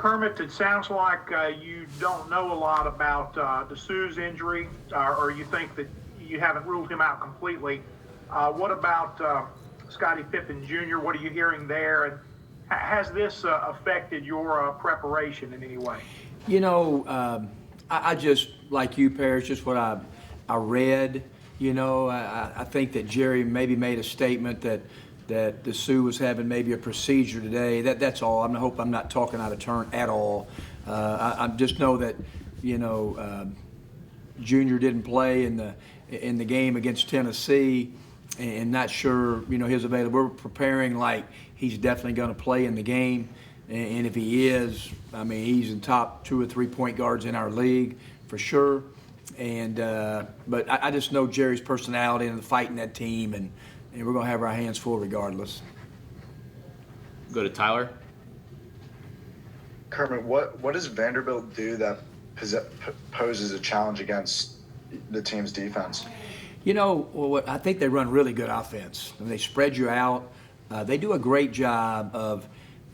Kermit, it sounds like you don't know a lot about Dessou's injury, or you think that you haven't ruled him out completely. What about Scottie Pippen Jr.? What are you hearing there? And has this affected your preparation in any way? I just, like you, Parrish, just what I read. I think that Jerry maybe made a statement that Dessou was having maybe a procedure today. That's all. I hope I'm not talking out of turn at all. I just know that Junior didn't play in the game against Tennessee, and not sure his availability. We're preparing like he's definitely going to play in the game, and if he is, I mean he's in top 2 or 3 point guards in our league for sure. And but I just know Jerry's personality and the fight in that team, and we're going to have our hands full regardless. Go to Tyler. Kermit, what does Vanderbilt do that poses a challenge against the team's defense? I think they run really good offense. They spread you out. They do a great job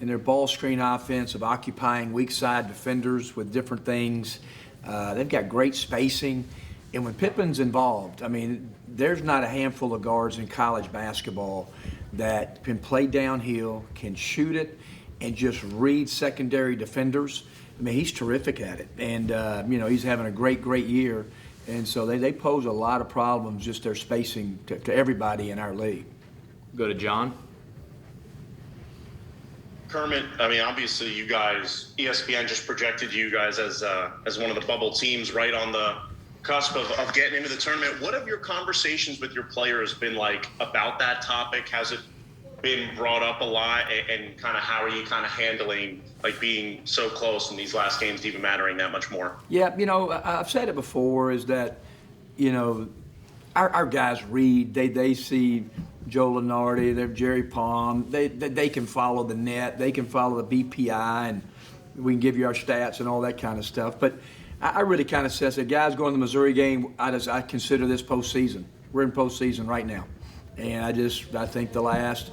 in their ball screen offense, of occupying weak side defenders with different things. They've got great spacing. And when Pippen's involved, I mean, there's not a handful of guards in college basketball that can play downhill, can shoot it, and just read secondary defenders. I mean, he's terrific at it. And, he's having a great year. And so they pose a lot of problems, just their spacing to everybody in our league. Go to John. Kermit, I mean, obviously you guys, ESPN just projected you guys as one of the bubble teams right on the cusp of getting into the tournament. What have your conversations with your players been like about that topic? Has it been brought up a lot, and kind of how are you kind of handling like being so close in these last games even mattering that much more? Yeah, I've said it before, is that our guys read, they see Joe Lunardi, they're Jerry Palm, they can follow the net, they can follow the BPI, and we can give you our stats and all that kind of stuff. But I really kind of says that guys going to the Missouri game, I consider this postseason. We're in postseason right now. And I think the last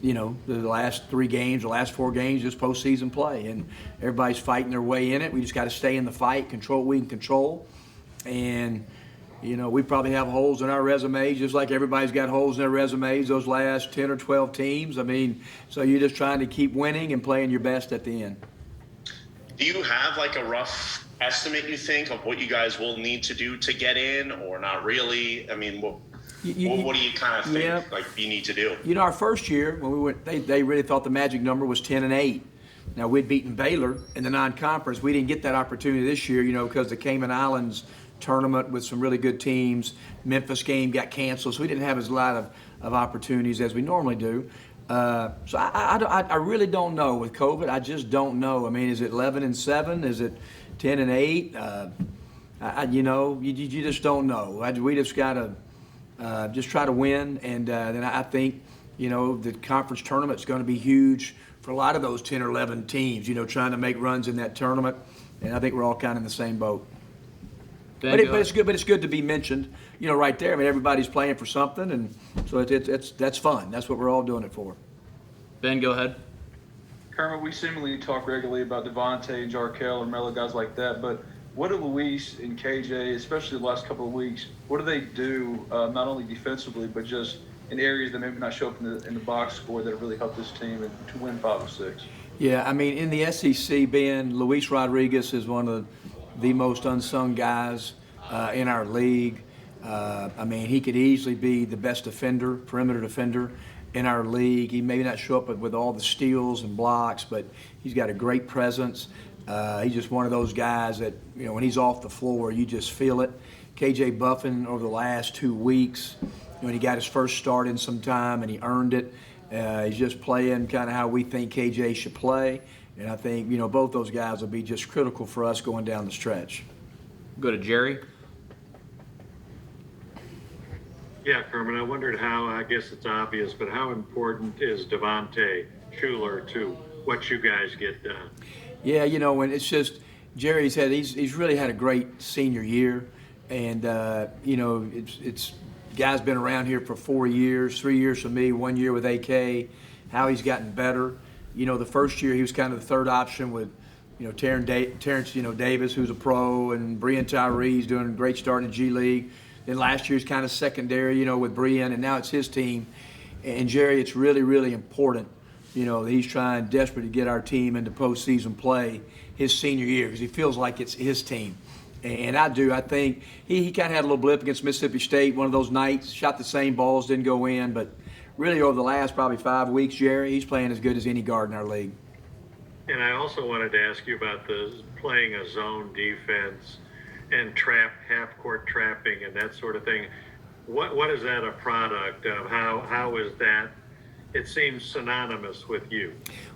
3 games, the last 4 games, just postseason play, and everybody's fighting their way in it. We just got to stay in the fight, control what we can control, and we probably have holes in our resumes, just like everybody's got holes in their resumes. Those last 10 or 12 teams. I mean, so you're just trying to keep winning and playing your best at the end. Do you have like a rough estimate, you think, of what you guys will need to do to get in, or not really? I mean, what do you kind of think like you need to do? Our first year when we went, they really thought the magic number was 10-8. Now we'd beaten Baylor in the non-conference. We didn't get that opportunity this year, because the Cayman Islands tournament with some really good teams. Memphis game got canceled, so we didn't have as a lot of opportunities as we normally do. So I really don't know with COVID. I just don't know. I mean, is it 11-7? Is it 10-8? You just don't know. We just got to just try to win, and then I think the conference tournament's going to be huge for a lot of those 10 or 11 teams. Trying to make runs in that tournament, and I think we're all kind of in the same boat. But it's good. But it's good to be mentioned, right there. I mean, everybody's playing for something, and so that's fun. That's what we're all doing it for. Ben, go ahead. Kermit, we seemingly talk regularly about Devontae, Jarkel, or Melo, guys like that. But what do Luis and KJ, especially the last couple of weeks, what do they do not only defensively but just in areas that maybe not show up in the box score that have really helped this team to win 5 or 6? Yeah, I mean, in the SEC, Ben, Luis Rodriguez is one of the most unsung guys in our league. I mean, he could easily be the best defender, perimeter defender in our league. He may not show up with all the steals and blocks, but he's got a great presence. He's just one of those guys that, when he's off the floor, you just feel it. KJ Buffin, over the last 2 weeks, when he got his first start in some time and he earned it, he's just playing kind of how we think KJ should play. And I think, both those guys will be just critical for us going down the stretch. Go to Jerry. Yeah, Kermit, I wondered how, I guess it's obvious, but how important is Devontae Shuler to what you guys get done? Yeah, when it's just, Jerry's he's really had a great senior year. And, it's guy's been around here for 4 years, 3 years for me, 1 year with AK, how he's gotten better. The first year he was kind of the third option with Terrence, Davis, who's a pro, and Brian Tyree's doing a great start in the G League. Then last year's kind of secondary, with Brian, and now it's his team. And Jerry, it's really, really important, that he's trying desperate to get our team into postseason play his senior year because he feels like it's his team. And I do. I think he kind of had a little blip against Mississippi State, one of those nights, shot the same balls, didn't go in. But really over the last probably 5 weeks, Jerry, he's playing as good as any guard in our league. And I also wanted to ask you about the playing a zone defense and half-court trapping and that sort of thing. What is that a product of? How is that? It seems synonymous with you.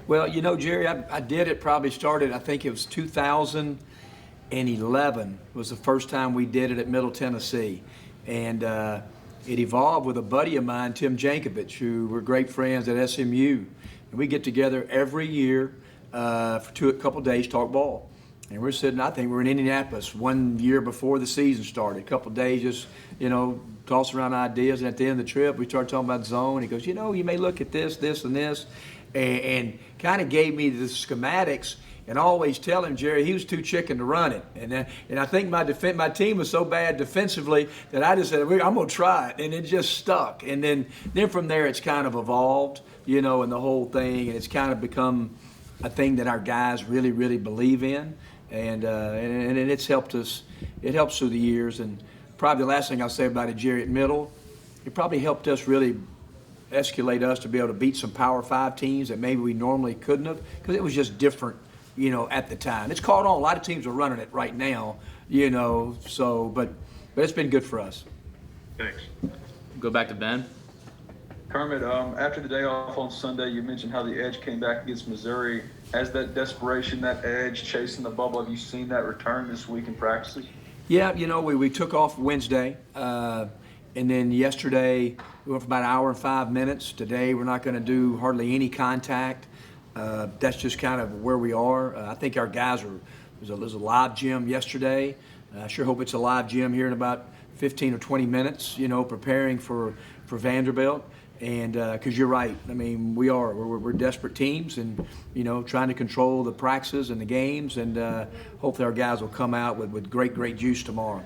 Well, Jerry, I did it, probably started, I think it was 2011 was the first time we did it at Middle Tennessee. And it evolved with a buddy of mine, Tim Jankovich, who we're great friends at SMU. And we get together every year for a couple of days, talk ball. And we're sitting, I think we're in Indianapolis 1 year before the season started. A couple of days just, tossing around ideas. And at the end of the trip, we started talking about zone. He goes, you may look at this, this, and this. And kind of gave me the schematics. And I always tell him, Jerry, he was too chicken to run it. And I think my team was so bad defensively that I just said, I'm going to try it. And it just stuck. And then from there, it's kind of evolved, and the whole thing. And it's kind of become a thing that our guys really, really believe in. And it's helped us. It helps through the years. And probably the last thing I'll say about it, Jerry, at Middle, it probably helped us really escalate us to be able to beat some Power 5 teams that maybe we normally couldn't have because it was just different, at the time. It's caught on. A lot of teams are running it right now, so, but it's been good for us. Thanks. Go back to Ben. Kermit, after the day off on Sunday, you mentioned how the edge came back against Missouri. Has that desperation, that edge, chasing the bubble, have you seen that return this week in practices? Yeah, we took off Wednesday, and then yesterday we went for about an hour and 5 minutes. Today we're not going to do hardly any contact. That's just kind of where we are. I think our guys there's a live gym yesterday. I sure hope it's a live gym here in about 15 or 20 minutes, preparing for Vanderbilt. And because you're right, I mean, we're desperate teams and, trying to control the practices and the games. And hopefully our guys will come out with great juice tomorrow.